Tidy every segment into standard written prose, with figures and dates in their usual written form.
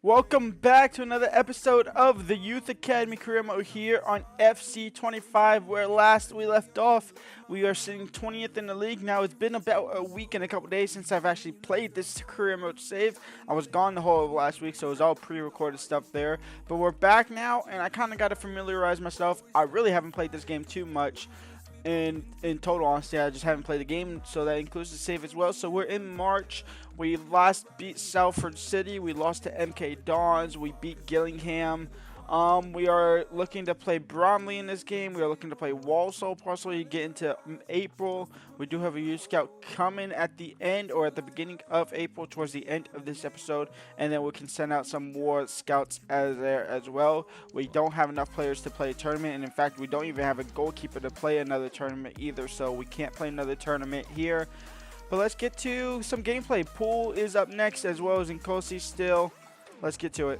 Welcome back to another episode of the Youth Academy Career Mode here on FC25, where last we left off, we are sitting 20th in the league. Now, it's been about a week and a couple days since I've actually played this Career Mode save. I was gone the whole of last week, so it was all pre-recorded stuff there. But we're back now, and I kind of got to familiarize myself. I really haven't played this game too much. In total honesty, I just haven't played the game, so that includes the save as well. So we're in March. We last beat Salford City. We lost to MK Dons. We beat Gillingham. We are looking to play Bromley in this game. We are looking to play Walsall, possibly get into April. We do have a youth scout coming at the end or at the beginning of April, towards the end of this episode, and then we can send out some more scouts as well. We don't have enough players to play a tournament, and in fact, we don't even have a goalkeeper to play another tournament either, so we can't play another tournament here. But let's get to some gameplay. Poole is up next, as well as Nkosi still. Let's get to it.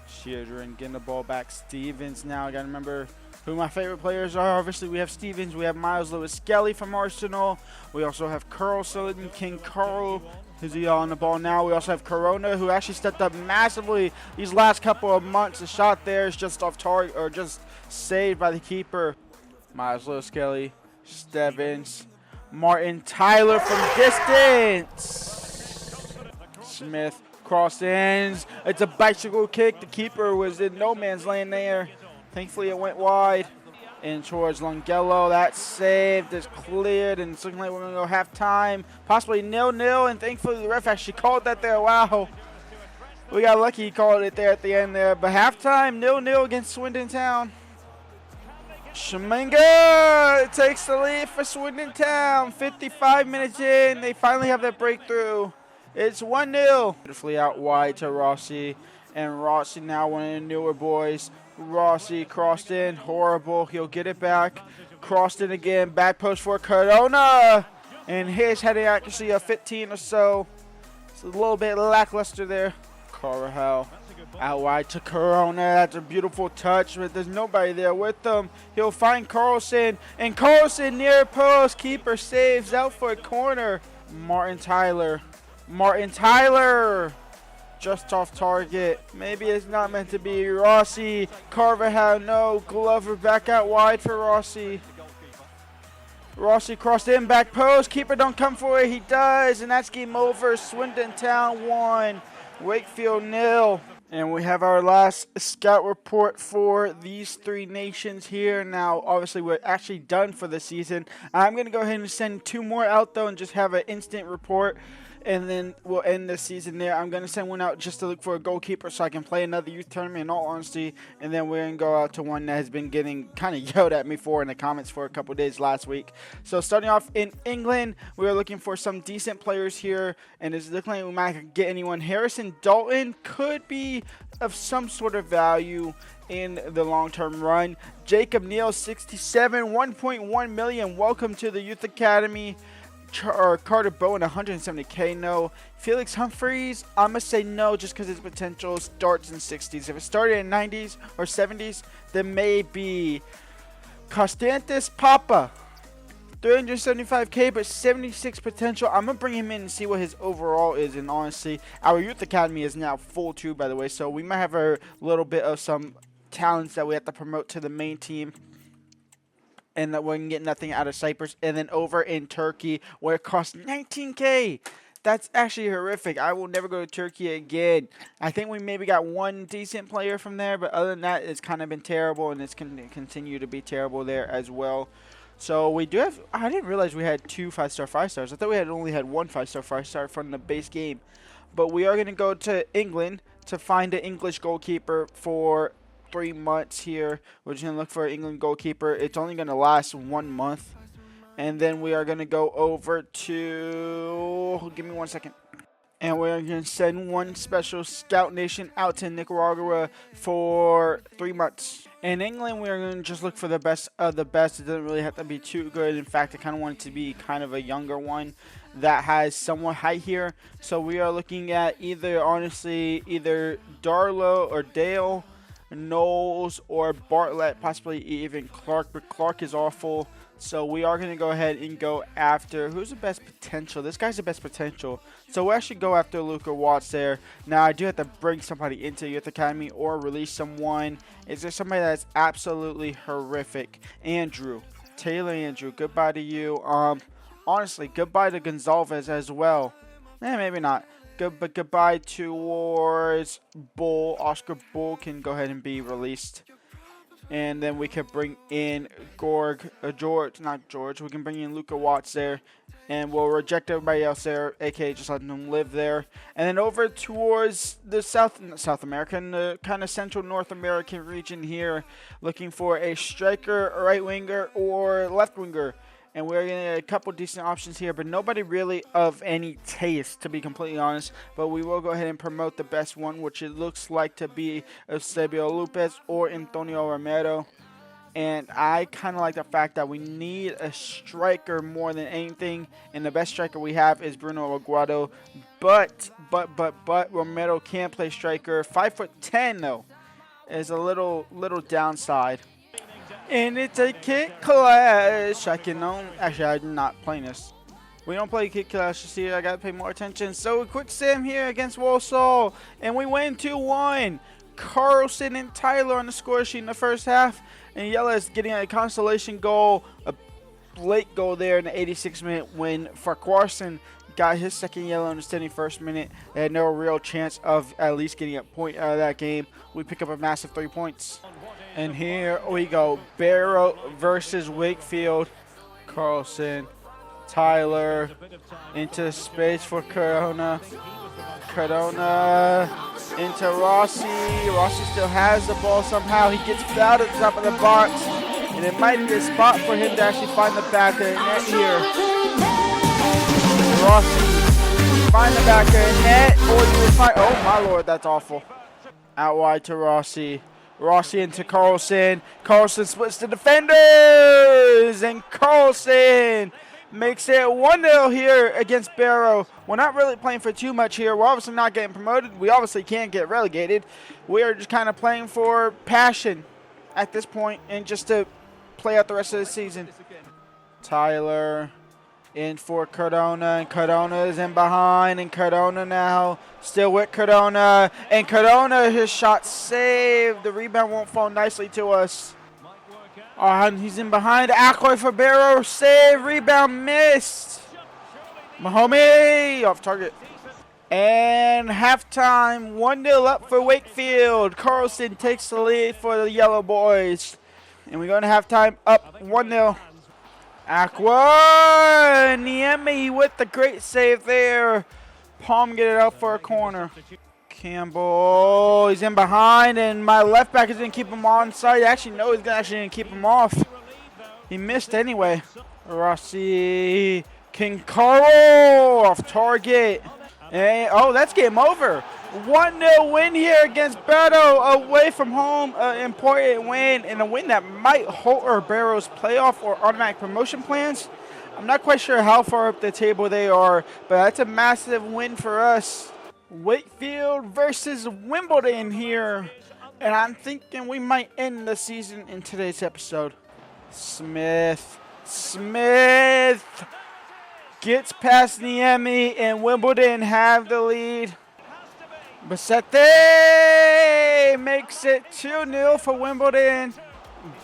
Sheardren getting the ball back. Stevens now. I got to remember who my favorite players are. Obviously, we have Stevens. We have Miles Lewis-Skelly from Arsenal. We also have Carlson, King Carl. Is he on the ball now? We also have Corona, who actually stepped up massively these last couple of months. The shot there is just off target, or just saved by the keeper. Miles Lewis-Skelly, Stevens, Martin Tyler from distance. Smith. Cross ends. It's a bicycle kick. The keeper was in no man's land there. Thankfully, it went wide. In towards Longello. That saved is cleared, and it's looking like we're going to go halftime. Possibly 0-0, and thankfully the ref actually called that there. Wow. We got lucky he called it there at the end there. But halftime, 0-0 against Swindon Town. Sheminga takes the lead for Swindon Town. 55 minutes in. They finally have that breakthrough. It's 1-0. Beautifully out wide to Rossi. And Rossi now one of the newer boys. Rossi crossed in. Horrible. He'll get it back. Crossed in again. Back post for Corona. And his heading accuracy of 15 or so. It's a little bit lackluster there. Carvajal out wide to Corona. That's a beautiful touch, but there's nobody there with them. He'll find Carlson. And Carlson near post. Keeper saves out for a corner. Martin Tyler, just off target. Maybe it's not meant to be. Rossi, Carvajal, no. Glover back out wide for Rossi. Rossi crossed in, back post. Keeper don't come for it. He does, and that's game over. Swindon Town 1, Wakefield 0. And we have our last scout report for these three nations here. Now, obviously, we're actually done for the season. I'm going to go ahead and send 2 more out, though, and just have an instant report. And then we'll end the season there. I'm going to send one out just to look for a goalkeeper so I can play another youth tournament, in all honesty. And then we're going to go out to one that has been getting kind of yelled at me for in the comments for a couple days last week. So starting off in England, we're looking for some decent players here. And it's looking like we might get anyone. Harrison Dalton could be of some sort of value in the long-term run. Jacob Neal, 67, 1.1 million. Welcome to the Youth Academy. Carter Bowen, 170k, no. Felix Humphreys, I'm going to say no just because his potential starts in 60s. If it started in 90s or 70s, then maybe. Constantis Papa, 375k, but 76 potential. I'm going to bring him in and see what his overall is. And honestly, our Youth Academy is now full too, by the way. So we might have a little bit of some talents that we have to promote to the main team. And that we can get nothing out of Cyprus. And then over in Turkey, where it costs 19k. That's actually horrific. I will never go to Turkey again. I think we maybe got one decent player from there. But other than that, it's kind of been terrible. And it's going to continue to be terrible there as well. So we do have... I didn't realize we had 2 5-star 5-stars. I thought we had only had 1 5-star 5-star from the base game. But we are going to go to England to find an English goalkeeper for 3 months here. We're just going to look for an England goalkeeper. It's only going to last 1 month. And then we are going to go over to... Give me 1 second. And we're going to send one special scout nation out to Nicaragua for 3 months. In England, we're going to just look for the best of the best. It doesn't really have to be too good. In fact, I kind of want it to be kind of a younger one that has somewhat height here. So we are looking at either Darlow or Dale, Knowles or Bartlett, possibly even Clark, but Clark is awful. So we are going to go ahead and go after, who's the best potential? This guy's the best potential. So we'll actually go after Luka Watts there. Now I do have to bring somebody into Youth Academy or release someone. Is there somebody that's absolutely horrific? Andrew. Taylor Andrew. Goodbye to you. Honestly, goodbye to Gonzalez as well. Maybe not. But goodbye towards Bull. Oscar Bull can go ahead and be released. And then we can bring in George. We can bring in Luka Watts there. And we'll reject everybody else there, aka just letting them live there. And then over towards the South American, kind of Central North American region here, looking for a striker, right winger, or left winger. And we're getting a couple decent options here, but nobody really of any taste, to be completely honest. But we will go ahead and promote the best one, which it looks like to be Eusebio Lopez or Antonio Romero. And I kind of like the fact that we need a striker more than anything. And the best striker we have is Bruno Aguado. But Romero can play striker. 5'10" though is a little downside. And it's a kick clash. Actually, I'm not playing this. We don't play kick clash this year. I got to pay more attention. So a quick sim here against Walsall. And we win 2-1. Carlson and Tyler on the score sheet in the first half. And Yella is getting a consolation goal. A late goal there in the 86th minute when Farquharson got his second yellow in the 71st minute. They had no real chance of at least getting a point out of that game. We pick up a massive 3 points. And here we go. Barrow versus Wakefield. Carlson. Tyler. Into space for Corona. Corona into Rossi. Rossi still has the ball somehow. He gets fouled at the top of the box. And it might be a spot for him to actually find the back of the net here. Rossi. Find the back of the net. Or you will find. Oh my lord, that's awful. Out wide to Rossi. Rossi into Carlson. Carlson splits the defenders. And Carlson makes it 1-0 here against Barrow. We're not really playing for too much here. We're obviously not getting promoted. We obviously can't get relegated. We are just kind of playing for passion at this point and just to play out the rest of the season. Tyler in for Cardona, and Cardona is in behind, and Cardona now still with Cardona, and Cardona, his shot saved. The rebound won't fall nicely to us. And he's in behind. Acroy for Barrow, save, rebound missed. Mahomey off target. And halftime, 1-0 up for Wakefield. Carlson takes the lead for the Yellow Boys. And we go to halftime up 1-0. Aqua, Niemi with the great save there. Palm get it out for a corner. Campbell, he's in behind, and my left back is going to keep him on side. Actually, no, he's going to keep him off. He missed anyway. Rossi, Kincaro off target. And, oh, that's game over. 1-0 win here against Barrow away from home. Important win, and a win that might alter Barrow's playoff or automatic promotion plans. I'm not quite sure how far up the table they are, but that's a massive win for us. Wakefield versus Wimbledon here, and I'm thinking we might end the season in today's episode. Smith gets past Niemi, and Wimbledon have the lead. Basette makes it 2-0 for Wimbledon.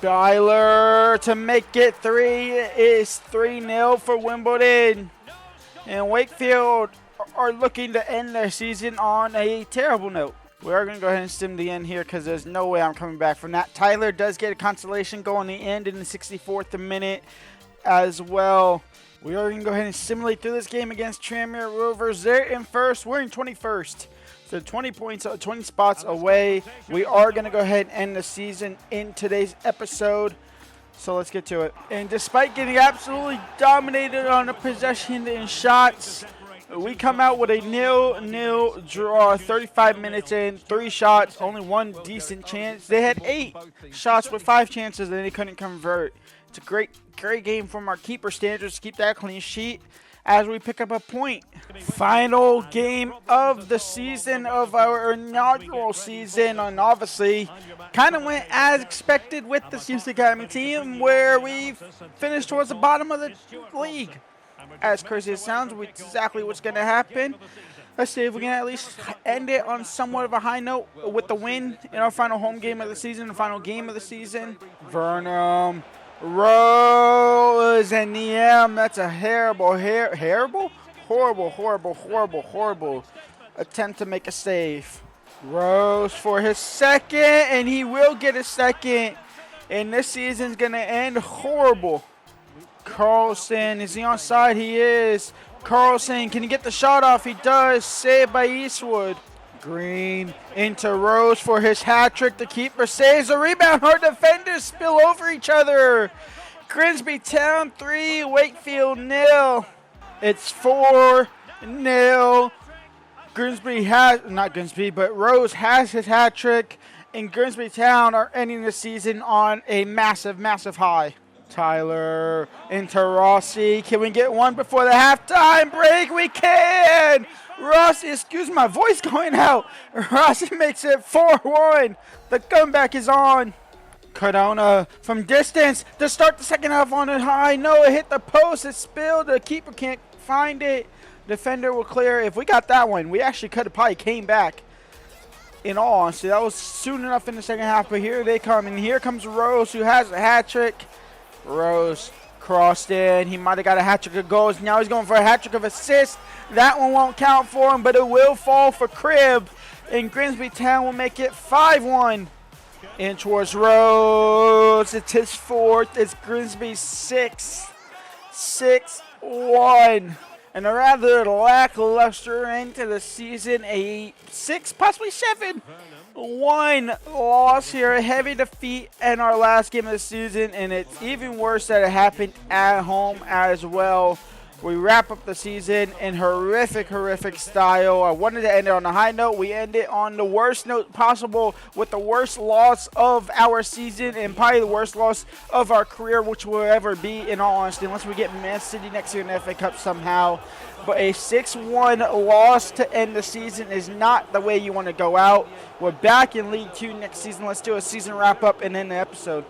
Byler to make it 3 is 3-0 for Wimbledon. And Wakefield are looking to end their season on a terrible note. We are going to go ahead and stim the end here because there's no way I'm coming back from that. Tyler does get a consolation goal in the end in the 64th minute as well. We are going to go ahead and simulate through this game against Tranmere Rovers. They're in first. We're in 21st. So 20 points, 20 spots away. We are going to go ahead and end the season in today's episode. So let's get to it. And despite getting absolutely dominated on the possession and shots, we come out with a 0-0 draw. 35 minutes in, 3 shots, only 1 decent chance. They had 8 shots with 5 chances and they couldn't convert. It's a great game from our keeper standards to keep that clean sheet. as we pick up a point. Final game of the season, of our inaugural season, and obviously kind of went as expected with the Youth Academy team, where we finished towards the bottom of the league. As crazy as it sounds, exactly what's going to happen. Let's see if we can at least end it on somewhat of a high note with the win in our final home game of the season, the final game of the season. Vernum, Rose, and Niem. That's a horrible attempt to make a save. Rose for his second, and he will get a second. And this season's going to end horrible. Carlson, is he onside? He is. Carlson, can he get the shot off? He does. Saved by Eastwood. Green into Rose for his hat trick. The keeper saves the rebound. Our defenders spill over each other. Grimsby Town 3, Wakefield 0. It's 4-0. Rose has his hat trick, and Grimsby Town are ending the season on a massive, massive high. Tyler into Rossi. Can we get one before the halftime break? We can! Rossi, excuse my voice going out. Rossi makes it 4-1. The comeback is on. Cardona from distance to start the second half on a high. No, it hit the post. It spilled. The keeper can't find it. Defender will clear. If we got that one, we actually could have probably came back. In all honesty, that was soon enough in the second half. But here they come. And here comes Rose, who has a hat trick. Rose crossed in. He might have got a hat trick of goals. Now he's going for a hat trick of assists. That one won't count for him, but it will fall for Cribb. And Grimsby Town will make it 5-1. In towards Rose. It's his fourth. It's Grimsby's sixth. 6-1. And a rather lackluster end to the season. A 6, possibly 7-1 loss here. A heavy defeat in our last game of the season. And it's even worse that it happened at home as well. We wrap up the season in horrific style. I wanted to end it on a high note. We end it on the worst note possible with the worst loss of our season and probably the worst loss of our career, which will ever be, in all honesty, unless we get Man City next year in the FA Cup somehow. But a 6-1 loss to end the season is not the way you want to go out. We're back in League 2 next season. Let's do a season wrap-up and end the episode.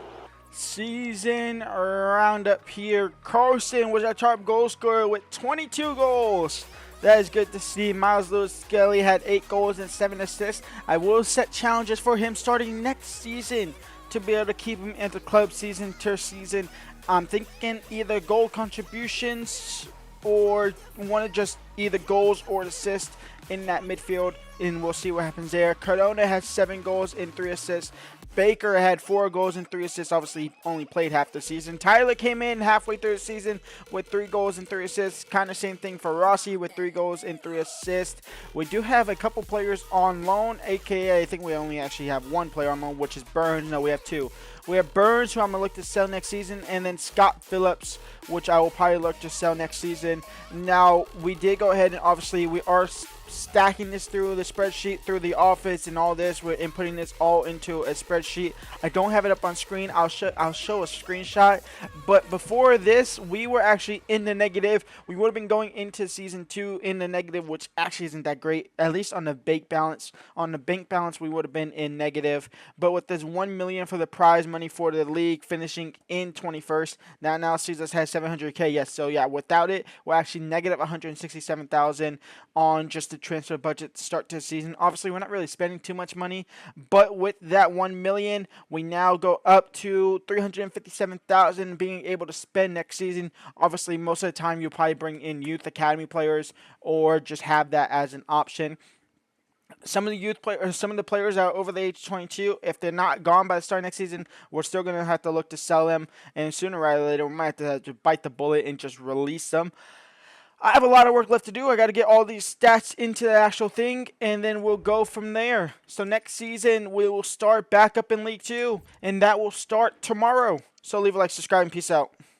Season roundup here. Carlson was our top goal scorer with 22 goals. That is good to see. Miles Lewis-Skelly had 8 goals and 7 assists. I will set challenges for him starting next season to be able to keep him in the club season to season. I'm thinking either goal contributions or one of just either goals or assists in that midfield, and we'll see what happens there. Cardona has 7 goals and 3 assists. Baker had 4 goals and 3 assists. Obviously, only played half the season. Tyler came in halfway through the season with 3 goals and 3 assists. Kind of same thing for Rossi with 3 goals and 3 assists. We do have a couple players on loan, aka I think we only actually have 1 player on loan, which is Burns. No, we have 2. We have Burns, who I'm going to look to sell next season, and then Scott Phillips, which I will probably look to sell next season. Now, we did go ahead and obviously we are stacking this through the spreadsheet, through the office and all this. We're inputting this all into a spreadsheet. I don't have it up on screen. I'll show a screenshot. But before this, we were actually in the negative. We would have been going into season 2 in the negative, which actually isn't that great. At least on the bank balance. On the bank balance, we would have been in negative. But with this $1 million for the prize money for the league finishing in 21st, that now sees us has $700K. Yes, so yeah, without it, we're actually negative $167,000 on just the transfer budget to start this season. Obviously, we're not really spending too much money, but with that $1 million, we now go up to $357,000 being able to spend next season. Obviously, most of the time, you'll probably bring in youth academy players or just have that as an option. Some of the youth players, some of the players that are over the age of 22, if they're not gone by the start of next season, we're still going to have to look to sell them, and sooner or later, we might have to bite the bullet and just release them. I have a lot of work left to do. I got to get all these stats into the actual thing, and then we'll go from there. So next season, we will start back up in League 2, and that will start tomorrow. So leave a like, subscribe, and peace out.